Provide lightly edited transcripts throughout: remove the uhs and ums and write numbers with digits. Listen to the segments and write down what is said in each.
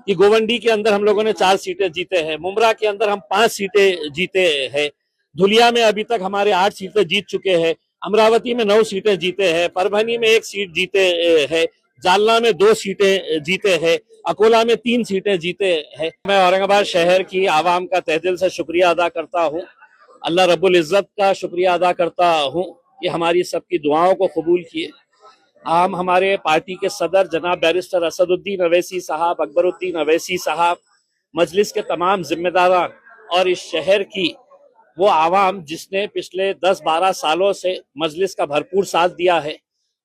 कि गोवंडी के अंदर हम लोगों ने 4 सीटें जीते हैं, मुमरा के अंदर हम 5 सीटें जीते हैं, धुलिया में अभी तक हमारे 8 सीटें जीत चुके हैं, अमरावती में 9 सीटें जीते हैं, परभनी में 1 सीट जीते हैं, जालना में 2 सीटें जीते हैं, अकोला में 3 सीटें जीते हैं। मैं औरंगाबाद शहर की आवाम का तहे दिल से शुक्रिया अदा करता हूँ, अल्लाह रब्बुल इज्जत का शुक्रिया अदा करता हूँ कि हमारी सबकी दुआओं को कबूल किए। हमारे पार्टी के सदर जनाब बैरिस्टर असदुद्दीन अवैसी साहब, अकबरुद्दीन अवैसी साहब, मजलिस के तमाम जिम्मेदारान और इस शहर की वो आवाम जिसने पिछले 10-12 सालों से मजलिस का भरपूर साथ दिया है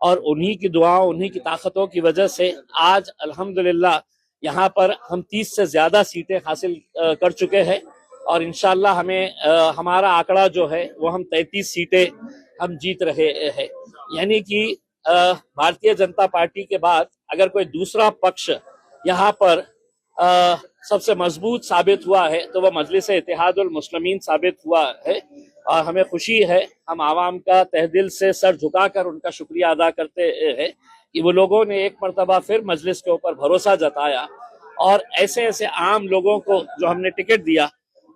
और उन्हीं की दुआओं, उन्हीं की ताकतों की वजह से आज अल्हम्दुलिल्लाह यहाँ पर हम 30 से ज्यादा सीटें हासिल कर चुके हैं और इंशाल्लाह हमें हमारा आंकड़ा जो है वो हम 33 सीटें हम जीत रहे हैं। यानी कि भारतीय जनता पार्टी के बाद अगर कोई दूसरा पक्ष यहाँ पर सबसे मजबूत साबित हुआ है तो वह मजलिस इत्तेहादुल मुस्लिमीन साबित हुआ है और हमें खुशी है। हम आवाम का तहे दिल से सर झुकाकर उनका शुक्रिया अदा करते हैं कि वो लोगों ने एक मरतबा फिर मजलिस के ऊपर भरोसा जताया और ऐसे ऐसे आम लोगों को जो हमने टिकट दिया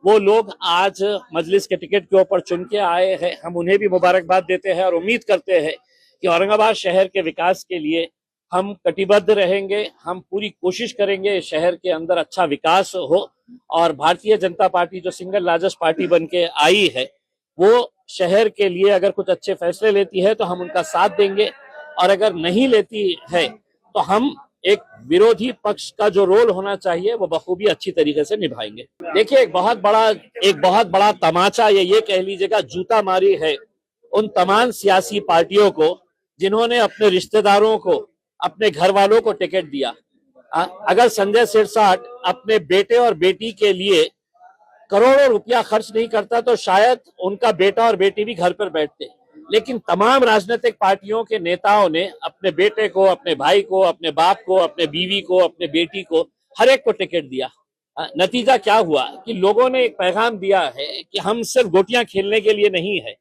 वो लोग आज मजलिस के टिकट के ऊपर चुन के आए हैं। हम उन्हें भी मुबारकबाद देते हैं और उम्मीद करते हैं कि औरंगाबाद शहर के विकास के लिए हम कटिबद्ध रहेंगे, हम पूरी कोशिश करेंगे शहर के अंदर अच्छा विकास हो और भारतीय जनता पार्टी जो सिंगल लार्जेस्ट पार्टी बन के आई है वो शहर के लिए अगर कुछ अच्छे फैसले लेती है तो हम उनका साथ देंगे और अगर नहीं लेती है तो हम एक विरोधी पक्ष का जो रोल होना चाहिए वो बखूबी अच्छी तरीके से निभाएंगे। देखिए एक बहुत बड़ा तमाचा ये कह लीजिएगा जूता मारी है उन तमाम सियासी पार्टियों को जिन्होंने अपने रिश्तेदारों को, अपने घर वालों को टिकट दिया। अगर संजय सिरसाट अपने बेटे और बेटी के लिए करोड़ों रुपया खर्च नहीं करता तो शायद उनका बेटा और बेटी भी घर पर बैठते, लेकिन तमाम राजनीतिक पार्टियों के नेताओं ने अपने बेटे को, अपने भाई को, अपने बाप को, अपने बीवी को, अपने बेटी को, हर एक को टिकट दिया। नतीजा क्या हुआ कि लोगों ने एक पैगाम दिया है कि हम सिर्फ गोटियां खेलने के लिए नहीं है,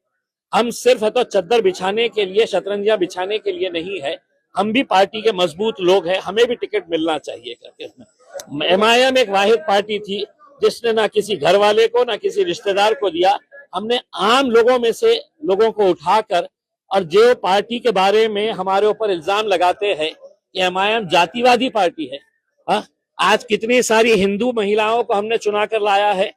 हम सिर्फ है तो चद्दर बिछाने के लिए, शतरंजियां बिछाने के लिए नहीं है, हम भी पार्टी के मजबूत लोग हैं, हमें भी टिकट मिलना चाहिए करके। एमआईएम एक वाहिद पार्टी थी जिसने ना किसी घर वाले को ना किसी रिश्तेदार को दिया। हमने आम लोगों में से लोगों को उठाकर और जो पार्टी के बारे में हमारे ऊपर इल्जाम लगाते हैं कि एमआईएम जातिवादी पार्टी है, आज कितनी सारी हिंदू महिलाओं को हमने चुना कर लाया है,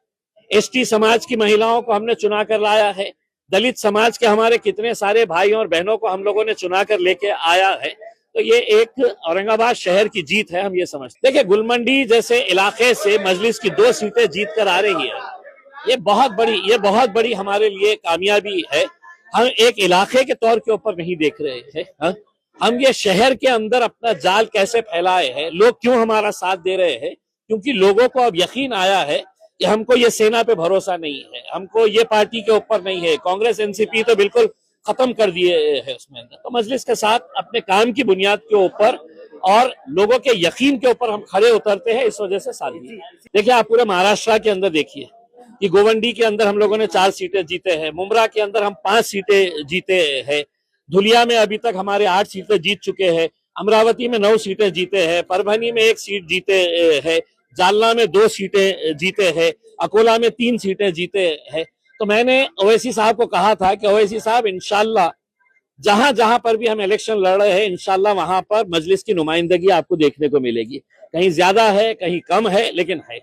एसटी समाज की महिलाओं को हमने चुना कर लाया है, दलित समाज के हमारे कितने सारे भाइयों और बहनों को हम लोगों ने चुना कर लेके आया है। तो ये एक औरंगाबाद शहर की जीत है, हम ये समझते। देखिए गुलमंडी जैसे इलाके से मजलिस की 2 सीटें जीत कर आ रही है, ये बहुत बड़ी हमारे लिए कामयाबी है। हम एक इलाके के तौर के ऊपर नहीं देख रहे हैं, हम ये शहर के अंदर अपना जाल कैसे फैलाए हैं, लोग क्यों हमारा साथ दे रहे हैं, क्योंकि लोगों को अब यकीन आया है कि हमको ये सेना पे भरोसा नहीं है, हमको ये पार्टी के ऊपर नहीं है। कांग्रेस एनसीपी तो बिल्कुल खत्म कर दिए है उसमें। तो मजलिस के साथ अपने काम की बुनियाद के ऊपर और लोगों के यकीन के ऊपर हम खड़े उतरते हैं, इस वजह से साथ दिए। देखिए आप पूरे महाराष्ट्र के अंदर देखिए कि गोवंडी के अंदर हम लोगों ने 4 सीटें जीते हैं, मुमरा के अंदर हम 5 सीटें जीते हैं, धुलिया में अभी तक हमारे 8 सीटें जीत चुके हैं, अमरावती में 9 सीटें जीते हैं, परभनी में 1 सीट जीते हैं, जालना में 2 सीटें जीते हैं, अकोला में 3 सीटें जीते हैं। तो मैंने ओवैसी साहब को कहा था कि ओवैसी साहब इंशाल्लाह जहां जहां पर भी हम इलेक्शन लड़ रहे हैं इंशाल्लाह वहां पर मजलिस की नुमाइंदगी आपको देखने को मिलेगी, कहीं ज्यादा है कहीं कम है लेकिन है।